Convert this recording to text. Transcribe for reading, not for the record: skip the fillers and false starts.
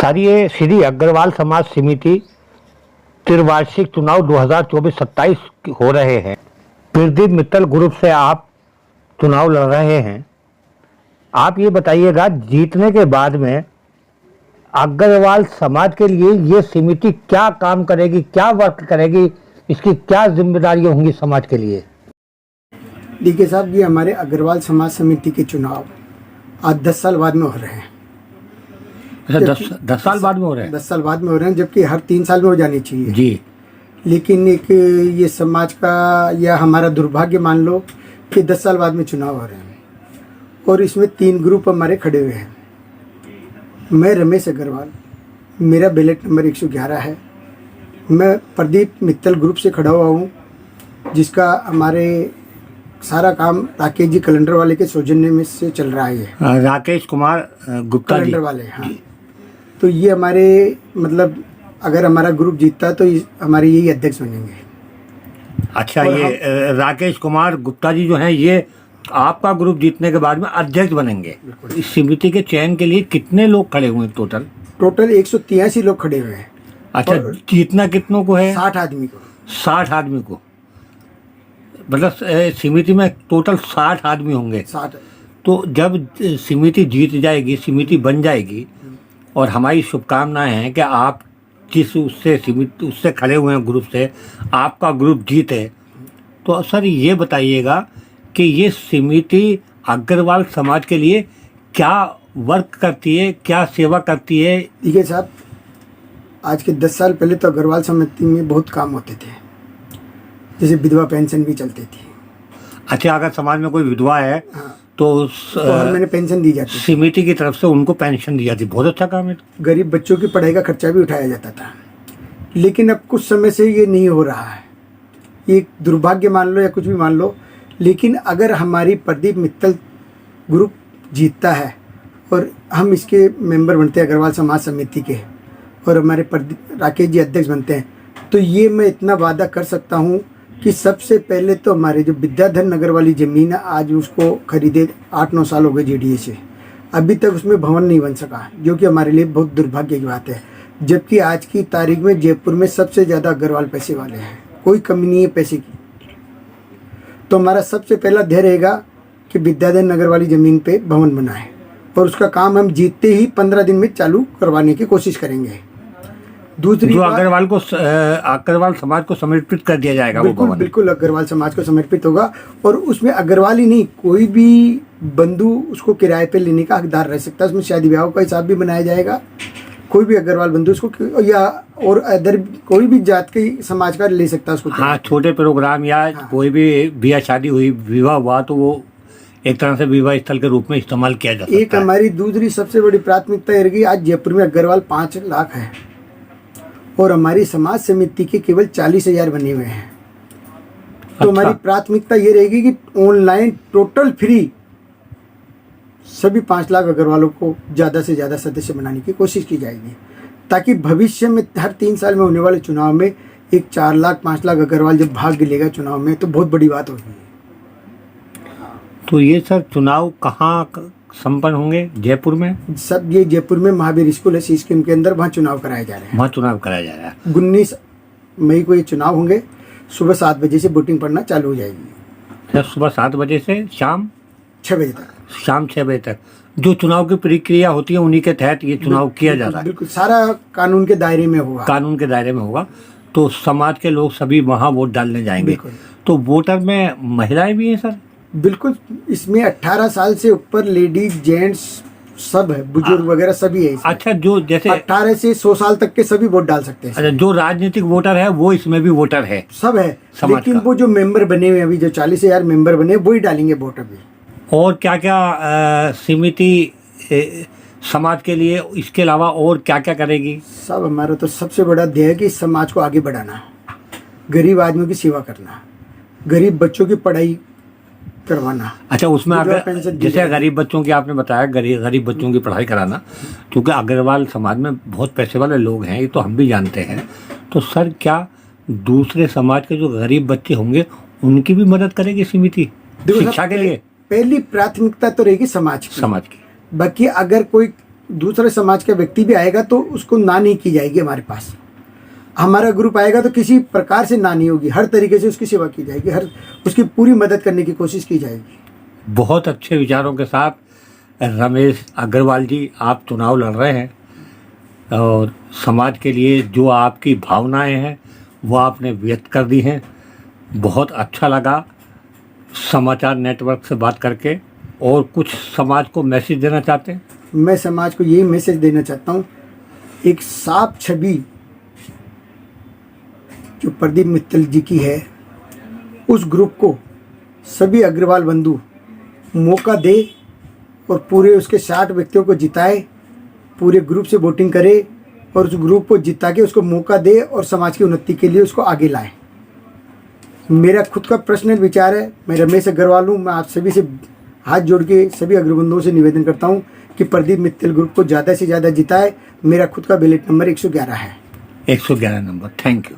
Sir, ये श्री अग्रवाल समाज समिति त्रिवार्षिक चुनाव 2024-27 हो रहे हैं। प्रदीप मित्तल ग्रुप से आप चुनाव लड़ रहे हैं। आप ये बताइएगा, जीतने के बाद में अग्रवाल समाज के लिए ये समिति क्या काम करेगी, क्या वर्क करेगी, इसकी क्या जिम्मेदारियां होंगी समाज के लिए? देखिए साहब, ये हमारे अग्रवाल समाज समिति के चुनाव आज 10 साल बाद में हो रहे हैं। अच्छा, 10 साल बाद में हो रहे हैं? 10 साल बाद में हो रहे हैं, जबकि हर 3 साल में हो जानी चाहिए जी। लेकिन एक ये समाज का या हमारा दुर्भाग्य मान लो कि 10 साल बाद में चुनाव हो रहे हैं और इसमें 3 ग्रुप हमारे खड़े हुए हैं। मैं रमेश अग्रवाल, मेरा बैलेट नंबर 111 है। मैं प्रदीप मित्तल ग्रुप से खड़ा हुआ हूँ, जिसका हमारे सारा काम राकेश जी कैलेंडर वाले के सौजन्य में से चल रहा है। राकेश कुमार गुप्ता कैलेंडर वाले, हाँ। तो ये हमारे मतलब अगर हमारा ग्रुप जीतता है तो हमारे यही अध्यक्ष बनेंगे। अच्छा, ये राकेश कुमार गुप्ता जी जो हैं, ये आपका ग्रुप जीतने के बाद में अध्यक्ष बनेंगे। इस समिति के चयन के लिए कितने लोग खड़े हुए हैं टोटल 183 लोग खड़े हुए हैं। अच्छा, जीतना कितनों को है? 60 आदमी को। 60 आदमी को, मतलब समिति में टोटल 60 आदमी होंगे। 60। तो जब समिति जीत जाएगी, समिति बन जाएगी, और हमारी शुभकामनाएं हैं कि आप जिस उससे खड़े हुए हैं ग्रुप से, आपका ग्रुप जीते। तो सर ये बताइएगा कि ये समिति अग्रवाल समाज के लिए क्या वर्क करती है, क्या सेवा करती है? देखिए साहब, आज के 10 साल पहले तो अग्रवाल समिति में बहुत काम होते थे, जैसे विधवा पेंशन भी चलती थी। अच्छा, अगर समाज में कोई विधवा है, हाँ, तो हर महीने पेंशन दी जाती थी। समिति की तरफ से उनको पेंशन दी जाती। बहुत अच्छा काम है। गरीब बच्चों की पढ़ाई का खर्चा भी उठाया जाता था। लेकिन अब कुछ समय से ये नहीं हो रहा है। ये दुर्भाग्य मान लो या कुछ भी मान लो, लेकिन अगर हमारी प्रदीप मित्तल ग्रुप जीतता है और हम इसके मेंबर बनते हैं अग्रवाल समाज समिति के, और हमारे राकेश जी अध्यक्ष बनते हैं, तो ये मैं इतना वादा कर सकता हूँ कि सबसे पहले तो हमारे जो विद्याधर नगर वाली ज़मीन है, आज उसको खरीदे 8-9 साल हो गए जेडीए से, अभी तक उसमें भवन नहीं बन सका, जो कि हमारे लिए बहुत दुर्भाग्य की बात है। जबकि आज की तारीख में जयपुर में सबसे ज़्यादा अग्रवाल पैसे वाले हैं, कोई कमी नहीं है पैसे की। तो हमारा सबसे पहला ध्येय रहेगा कि विद्याधर नगर वाली ज़मीन पे भवन बनाए, और उसका काम हम जीतते ही 15 दिन में चालू करवाने की कोशिश करेंगे। दूसरी जो अग्रवाल समाज को समर्पित कर दिया जाएगा, बिल्कुल अग्रवाल समाज को समर्पित होगा, और उसमें अग्रवाल ही नहीं, कोई भी बंधु उसको किराए पे लेने का हकदार रह सकता है। उसमें शादी ब्याह का हिसाब भी बनाया जाएगा। कोई भी अग्रवाल बंधु उसको, या और अदर कोई भी जात के समाज का ले सकता है उसको। हाँ, छोटे प्रोग्राम या कोई भी ब्याह शादी हुई, विवाह हुआ, तो वो एक तरह से विवाह स्थल के रूप में इस्तेमाल किया जा सकता है। एक हमारी दूसरी सबसे बड़ी प्राथमिकता ये रहेगी, आज जयपुर में अग्रवाल 5 लाख है और हमारी समाज समिति के केवल 40,000 बने हुए हैं। तो हमारी प्राथमिकता ये रहेगी कि ऑनलाइन टोटल फ्री सभी 5 लाख अग्रवालों को ज़्यादा से ज़्यादा सदस्य बनाने की कोशिश की जाएगी, ताकि भविष्य में हर 3 साल में होने वाले चुनाव में एक 4 लाख 5 लाख अग्रवाल जब भाग लेगा चुनाव में, तो बहुत बड़ी बात होगी। तो ये सर चुनाव कहाँ संपन्न होंगे? जयपुर में? सब ये जयपुर में महावीर स्कूल है सी स्कीम के अंदर, वहाँ चुनाव कराए जा रहे हैं। वहाँ चुनाव कराया जा रहा है। 19 मई को ये चुनाव होंगे। सुबह 7 बजे से वोटिंग पड़ना चालू हो जाएगी। सुबह 7 बजे से शाम 6 बजे तक। शाम 6 बजे तक जो चुनाव की प्रक्रिया होती है, उन्हीं के तहत ये चुनाव किया जा रहा है। बिल्कुल, सारा कानून के दायरे में होगा। कानून के दायरे में होगा। तो समाज के लोग सभी वहाँ वोट डालने जाएंगे। तो वोटर में महिलाएं भी हैं सर? बिल्कुल, इसमें 18 साल से ऊपर लेडीज जेंट्स सब है, बुजुर्ग वगैरह सभी है। अच्छा, जो जैसे 18 से 100 साल तक के सभी वोट डाल सकते हैं। अच्छा, जो राजनीतिक वोटर है वो इसमें भी वोटर है, सब है। लेकिन वो जो मेंबर बने हुए अभी, जो 40,000 मेंबर बने, वही डालेंगे वोट अभी। और क्या क्या समिति समाज के लिए इसके अलावा और क्या क्या करेगी? सब हमारा तो सबसे बड़ा ध्येय है कि समाज को आगे बढ़ाना, गरीब आदमियों की सेवा करना, गरीब बच्चों की पढ़ाई करवाना। अच्छा, उसमें अगर जैसे गरीब बच्चों की आपने बताया, गरीब बच्चों की पढ़ाई कराना, क्योंकि अग्रवाल समाज में बहुत पैसे वाले लोग हैं, ये तो हम भी जानते हैं। तो सर, क्या दूसरे समाज के जो गरीब बच्चे होंगे उनकी भी मदद करेगी समिति शिक्षा के लिए? पहली प्राथमिकता तो रहेगी समाज की। समाज की। बाकी अगर कोई दूसरे समाज का व्यक्ति भी आएगा तो उसको ना नहीं की जाएगी हमारे पास। हमारा ग्रुप आएगा तो किसी प्रकार से ना नहीं होगी, हर तरीके से उसकी सेवा की जाएगी, हर उसकी पूरी मदद करने की कोशिश की जाएगी। बहुत अच्छे विचारों के साथ रमेश अग्रवाल जी आप चुनाव लड़ रहे हैं और समाज के लिए जो आपकी भावनाएं हैं वो आपने व्यक्त कर दी हैं। बहुत अच्छा लगा समाचार नेटवर्क से बात करके। और कुछ समाज को मैसेज देना चाहते हैं? मैं समाज को यही मैसेज देना चाहता हूँ, एक साफ छवि जो प्रदीप मित्तल जी की है, उस ग्रुप को सभी अग्रवाल बंधु मौका दे और पूरे उसके 60 व्यक्तियों को जिताए, पूरे ग्रुप से वोटिंग करे और उस ग्रुप को जिता के उसको मौका दे और समाज की उन्नति के लिए उसको आगे लाए। मेरा खुद का पर्सनल विचार है, मैं रमेश अग्रवाल हूँ। मैं आप सभी से हाथ जोड़ के सभी अग्रबंधुओं से निवेदन करता हूँ कि प्रदीप मित्तल ग्रुप को ज़्यादा से ज़्यादा जिताए। मेरा खुद का बैलेट नंबर 111 है। 111 नंबर। Thank you.